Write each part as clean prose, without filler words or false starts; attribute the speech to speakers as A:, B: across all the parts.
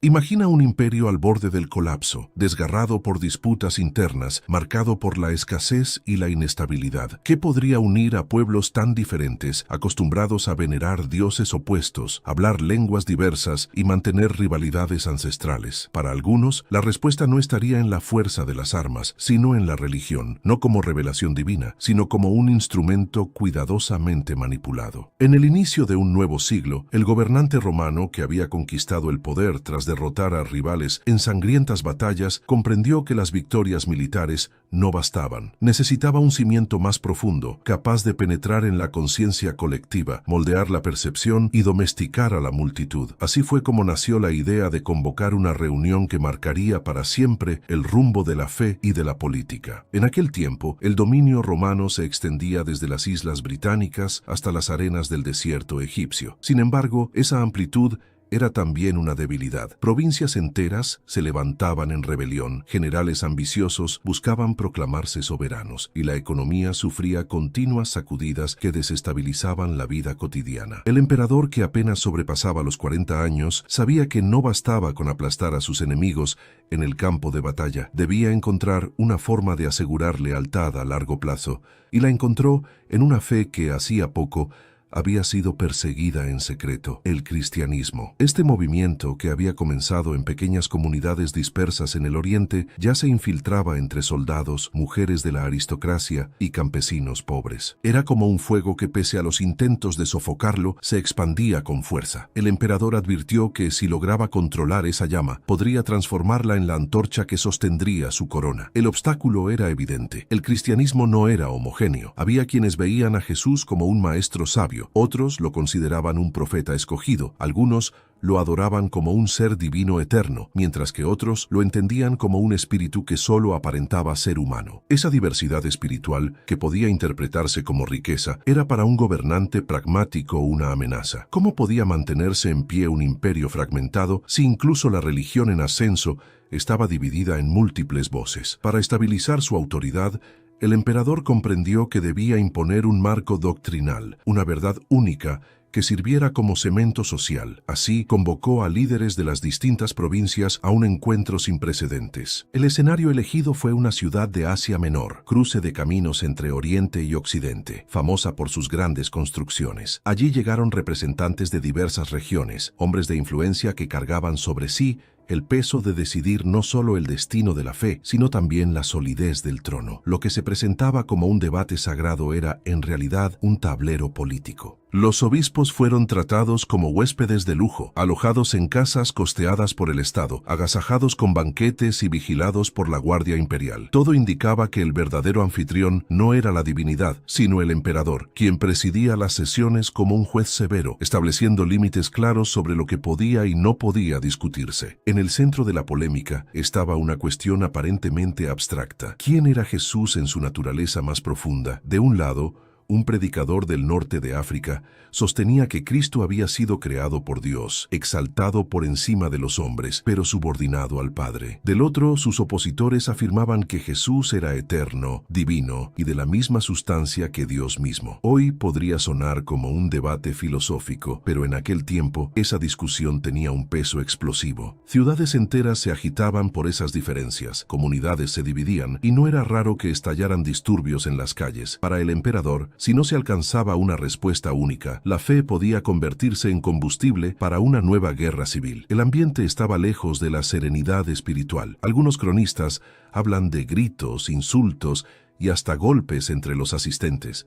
A: Imagina un imperio al borde del colapso, desgarrado por disputas internas, marcado por la escasez y la inestabilidad. ¿Qué podría unir a pueblos tan diferentes, acostumbrados a venerar dioses opuestos, hablar lenguas diversas y mantener rivalidades ancestrales? Para algunos, la respuesta no estaría en la fuerza de las armas, sino en la religión, no como revelación divina, sino como un instrumento cuidadosamente manipulado. En el inicio de un nuevo siglo, el gobernante romano que había conquistado el poder tras derrotar a rivales en sangrientas batallas, comprendió que las victorias militares no bastaban. Necesitaba un cimiento más profundo, capaz de penetrar en la conciencia colectiva, moldear la percepción y domesticar a la multitud. Así fue como nació la idea de convocar una reunión que marcaría para siempre el rumbo de la fe y de la política. En aquel tiempo, el dominio romano se extendía desde las islas británicas hasta las arenas del desierto egipcio. Sin embargo, esa amplitud era también una debilidad. Provincias enteras se levantaban en rebelión, generales ambiciosos buscaban proclamarse soberanos, y la economía sufría continuas sacudidas que desestabilizaban la vida cotidiana. El emperador, que apenas sobrepasaba los 40 años, sabía que no bastaba con aplastar a sus enemigos en el campo de batalla. Debía encontrar una forma de asegurar lealtad a largo plazo, y la encontró en una fe que hacía poco había sido perseguida en secreto: el cristianismo. Este movimiento, que había comenzado en pequeñas comunidades dispersas en el oriente, ya se infiltraba entre soldados, mujeres de la aristocracia y campesinos pobres. Era como un fuego que, pese a los intentos de sofocarlo, se expandía con fuerza. El emperador advirtió que si lograba controlar esa llama, podría transformarla en la antorcha que sostendría su corona. El obstáculo era evidente. El cristianismo no era homogéneo. Había quienes veían a Jesús como un maestro sabio, otros lo consideraban un profeta escogido, algunos lo adoraban como un ser divino eterno, mientras que otros lo entendían como un espíritu que solo aparentaba ser humano. Esa diversidad espiritual, que podía interpretarse como riqueza, era para un gobernante pragmático una amenaza. ¿Cómo podía mantenerse en pie un imperio fragmentado si incluso la religión en ascenso estaba dividida en múltiples voces? Para estabilizar su autoridad, el emperador comprendió que debía imponer un marco doctrinal, una verdad única que sirviera como cemento social. Así, convocó a líderes de las distintas provincias a un encuentro sin precedentes. El escenario elegido fue una ciudad de Asia Menor, cruce de caminos entre Oriente y Occidente, famosa por sus grandes construcciones. Allí llegaron representantes de diversas regiones, hombres de influencia que cargaban sobre sí el peso de decidir no solo el destino de la fe, sino también la solidez del trono. Lo que se presentaba como un debate sagrado era, en realidad, un tablero político. Los obispos fueron tratados como huéspedes de lujo, alojados en casas costeadas por el Estado, agasajados con banquetes y vigilados por la Guardia Imperial. Todo indicaba que el verdadero anfitrión no era la divinidad, sino el emperador, quien presidía las sesiones como un juez severo, estableciendo límites claros sobre lo que podía y no podía discutirse. En el centro de la polémica estaba una cuestión aparentemente abstracta: ¿quién era Jesús en su naturaleza más profunda? De un lado, un predicador del norte de África sostenía que Cristo había sido creado por Dios, exaltado por encima de los hombres, pero subordinado al Padre. Del otro, sus opositores afirmaban que Jesús era eterno, divino y de la misma sustancia que Dios mismo. Hoy podría sonar como un debate filosófico, pero en aquel tiempo esa discusión tenía un peso explosivo. Ciudades enteras se agitaban por esas diferencias, comunidades se dividían, y no era raro que estallaran disturbios en las calles. Para el emperador, si no se alcanzaba una respuesta única, la fe podía convertirse en combustible para una nueva guerra civil. El ambiente estaba lejos de la serenidad espiritual. Algunos cronistas hablan de gritos, insultos y hasta golpes entre los asistentes.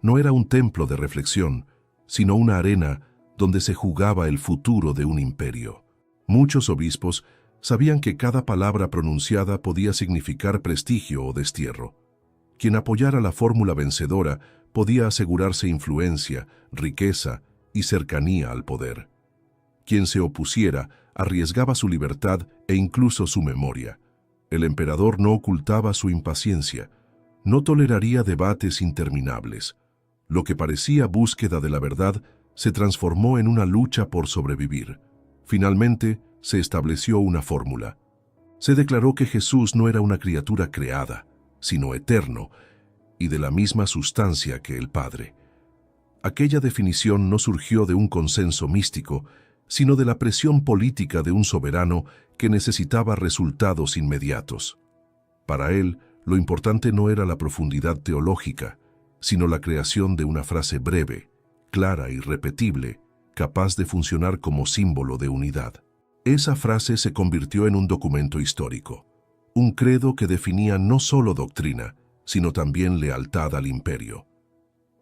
A: No era un templo de reflexión, sino una arena donde se jugaba el futuro de un imperio. Muchos obispos sabían que cada palabra pronunciada podía significar prestigio o destierro. Quien apoyara la fórmula vencedora podía asegurarse influencia, riqueza y cercanía al poder. Quien se opusiera arriesgaba su libertad e incluso su memoria. El emperador no ocultaba su impaciencia, no toleraría debates interminables. Lo que parecía búsqueda de la verdad se transformó en una lucha por sobrevivir. Finalmente, se estableció una fórmula. Se declaró que Jesús no era una criatura creada, sino eterno, y de la misma sustancia que el Padre. Aquella definición no surgió de un consenso místico, sino de la presión política de un soberano que necesitaba resultados inmediatos. Para él, lo importante no era la profundidad teológica, sino la creación de una frase breve, clara y repetible, capaz de funcionar como símbolo de unidad. Esa frase se convirtió en un documento histórico, un credo que definía no solo doctrina, sino también lealtad al imperio.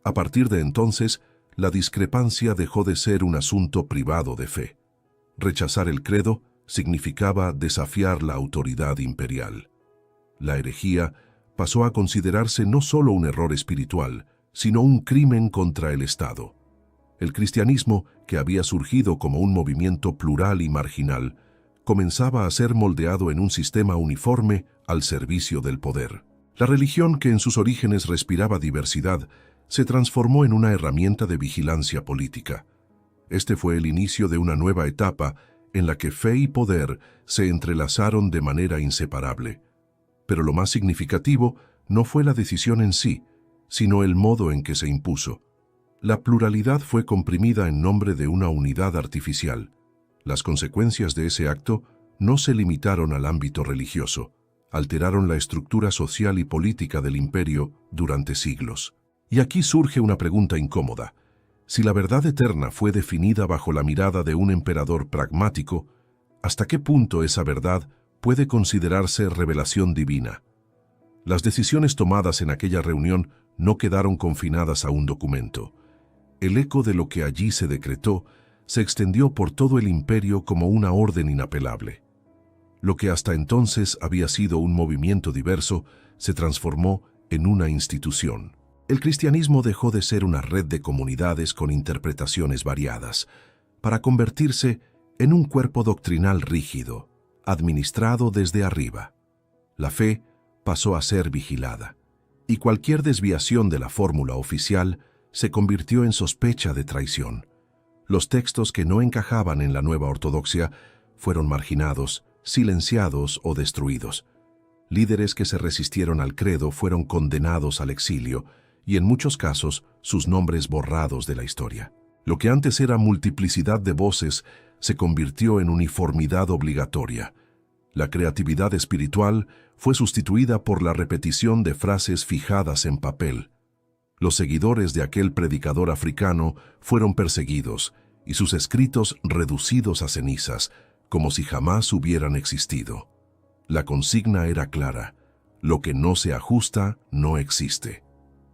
A: A partir de entonces, la discrepancia dejó de ser un asunto privado de fe. Rechazar el credo significaba desafiar la autoridad imperial. La herejía pasó a considerarse no solo un error espiritual, sino un crimen contra el Estado. El cristianismo, que había surgido como un movimiento plural y marginal, comenzaba a ser moldeado en un sistema uniforme al servicio del poder. La religión, que en sus orígenes respiraba diversidad, se transformó en una herramienta de vigilancia política. Este fue el inicio de una nueva etapa en la que fe y poder se entrelazaron de manera inseparable. Pero lo más significativo no fue la decisión en sí, sino el modo en que se impuso. La pluralidad fue comprimida en nombre de una unidad artificial. Las consecuencias de ese acto no se limitaron al ámbito religioso, alteraron la estructura social y política del imperio durante siglos. Y aquí surge una pregunta incómoda. Si la verdad eterna fue definida bajo la mirada de un emperador pragmático, ¿hasta qué punto esa verdad puede considerarse revelación divina? Las decisiones tomadas en aquella reunión no quedaron confinadas a un documento. El eco de lo que allí se decretó se extendió por todo el imperio como una orden inapelable. Lo que hasta entonces había sido un movimiento diverso se transformó en una institución. El cristianismo dejó de ser una red de comunidades con interpretaciones variadas, para convertirse en un cuerpo doctrinal rígido, administrado desde arriba. La fe pasó a ser vigilada, y cualquier desviación de la fórmula oficial se convirtió en sospecha de traición. Los textos que no encajaban en la nueva ortodoxia fueron marginados, silenciados o destruidos. Líderes que se resistieron al credo fueron condenados al exilio y en muchos casos sus nombres borrados de la historia. Lo que antes era multiplicidad de voces se convirtió en uniformidad obligatoria. La creatividad espiritual fue sustituida por la repetición de frases fijadas en papel. Los seguidores de aquel predicador africano fueron perseguidos y sus escritos reducidos a cenizas, como si jamás hubieran existido. La consigna era clara: lo que no se ajusta no existe.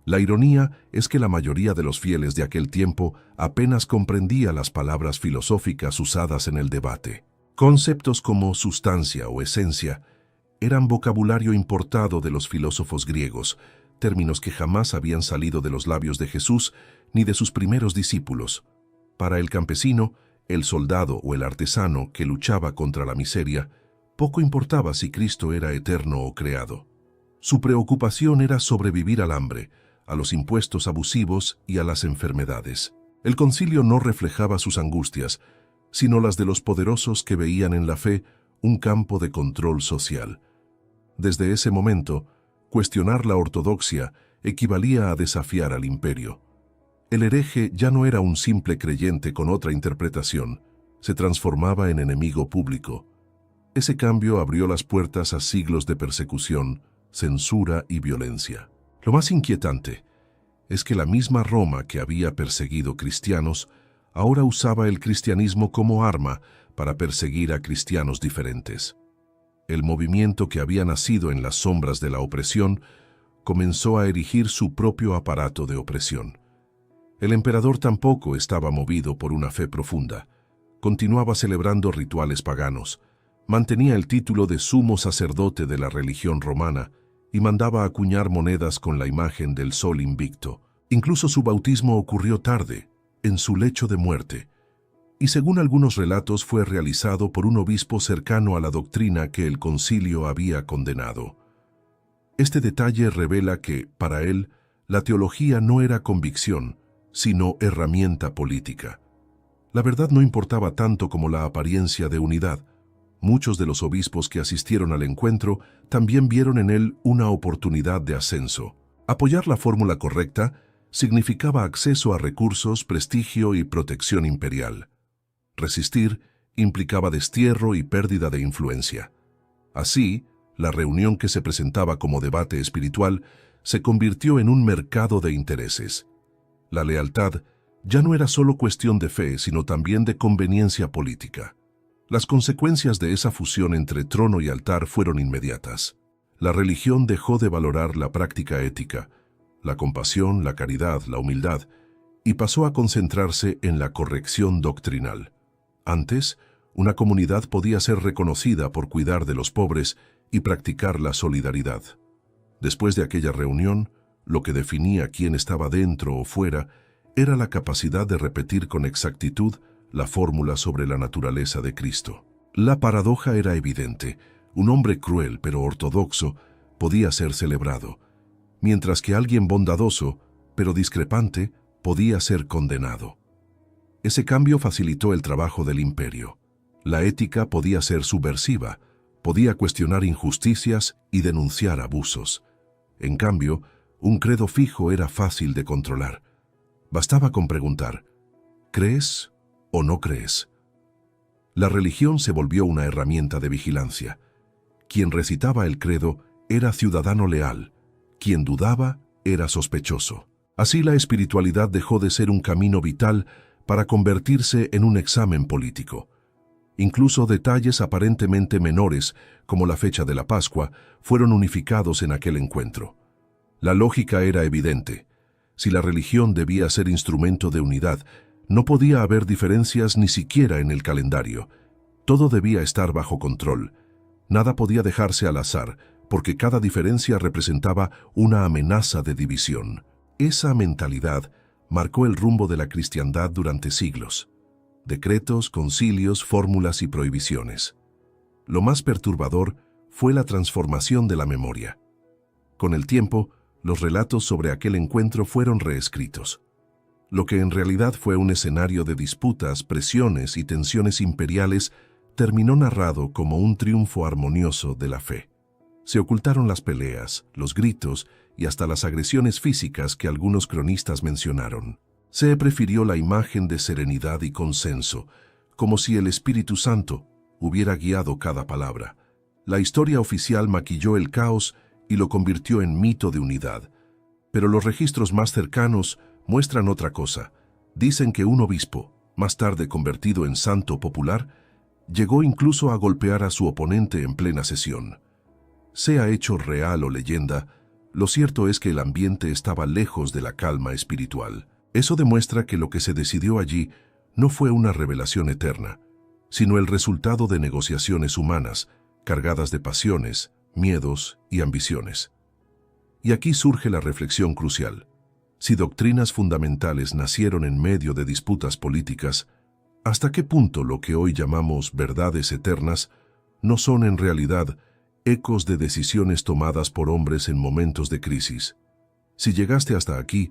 A: La ironía es que la mayoría de los fieles de aquel tiempo apenas comprendía las palabras filosóficas usadas en el debate. Conceptos como sustancia o esencia eran vocabulario importado de los filósofos griegos, términos que jamás habían salido de los labios de Jesús ni de sus primeros discípulos. Para el campesino, el soldado o el artesano que luchaba contra la miseria, poco importaba si Cristo era eterno o creado. Su preocupación era sobrevivir al hambre, a los impuestos abusivos y a las enfermedades. El concilio no reflejaba sus angustias, sino las de los poderosos que veían en la fe un campo de control social. Desde ese momento, cuestionar la ortodoxia equivalía a desafiar al imperio. El hereje ya no era un simple creyente con otra interpretación, se transformaba en enemigo público. Ese cambio abrió las puertas a siglos de persecución, censura y violencia. Lo más inquietante es que la misma Roma que había perseguido cristianos ahora usaba el cristianismo como arma para perseguir a cristianos diferentes. El movimiento que había nacido en las sombras de la opresión comenzó a erigir su propio aparato de opresión. El emperador tampoco estaba movido por una fe profunda. Continuaba celebrando rituales paganos, mantenía el título de sumo sacerdote de la religión romana y mandaba acuñar monedas con la imagen del sol invicto. Incluso su bautismo ocurrió tarde, en su lecho de muerte, y según algunos relatos fue realizado por un obispo cercano a la doctrina que el concilio había condenado. Este detalle revela que, para él, la teología no era convicción, sino herramienta política. La verdad no importaba tanto como la apariencia de unidad. Muchos de los obispos que asistieron al encuentro también vieron en él una oportunidad de ascenso. Apoyar la fórmula correcta significaba acceso a recursos, prestigio y protección imperial. Resistir implicaba destierro y pérdida de influencia. Así, la reunión que se presentaba como debate espiritual se convirtió en un mercado de intereses. La lealtad ya no era solo cuestión de fe, sino también de conveniencia política. Las consecuencias de esa fusión entre trono y altar fueron inmediatas. La religión dejó de valorar la práctica ética, la compasión, la caridad, la humildad, y pasó a concentrarse en la corrección doctrinal. Antes, una comunidad podía ser reconocida por cuidar de los pobres y practicar la solidaridad. Después de aquella reunión, lo que definía quién estaba dentro o fuera era la capacidad de repetir con exactitud la fórmula sobre la naturaleza de Cristo. La paradoja era evidente. Un hombre cruel pero ortodoxo podía ser celebrado, mientras que alguien bondadoso pero discrepante podía ser condenado. Ese cambio facilitó el trabajo del imperio. La ética podía ser subversiva, podía cuestionar injusticias y denunciar abusos. En cambio, un credo fijo era fácil de controlar. Bastaba con preguntar, ¿crees o no crees? La religión se volvió una herramienta de vigilancia. Quien recitaba el credo era ciudadano leal, quien dudaba era sospechoso. Así la espiritualidad dejó de ser un camino vital para convertirse en un examen político. Incluso detalles aparentemente menores, como la fecha de la Pascua, fueron unificados en aquel encuentro. La lógica era evidente. Si la religión debía ser instrumento de unidad, no podía haber diferencias ni siquiera en el calendario. Todo debía estar bajo control. Nada podía dejarse al azar, porque cada diferencia representaba una amenaza de división. Esa mentalidad marcó el rumbo de la cristiandad durante siglos. Decretos, concilios, fórmulas y prohibiciones. Lo más perturbador fue la transformación de la memoria. Con el tiempo, los relatos sobre aquel encuentro fueron reescritos. Lo que en realidad fue un escenario de disputas, presiones y tensiones imperiales terminó narrado como un triunfo armonioso de la fe. Se ocultaron las peleas, los gritos y hasta las agresiones físicas que algunos cronistas mencionaron. Se prefirió la imagen de serenidad y consenso, como si el Espíritu Santo hubiera guiado cada palabra. La historia oficial maquilló el caos y lo convirtió en mito de unidad. Pero los registros más cercanos muestran otra cosa. Dicen que un obispo, más tarde convertido en santo popular, llegó incluso a golpear a su oponente en plena sesión. Sea hecho real o leyenda, lo cierto es que el ambiente estaba lejos de la calma espiritual. Eso demuestra que lo que se decidió allí no fue una revelación eterna, sino el resultado de negociaciones humanas, cargadas de pasiones, miedos y ambiciones. Y aquí surge la reflexión crucial. Si doctrinas fundamentales nacieron en medio de disputas políticas, ¿hasta qué punto lo que hoy llamamos verdades eternas no son en realidad ecos de decisiones tomadas por hombres en momentos de crisis? Si llegaste hasta aquí,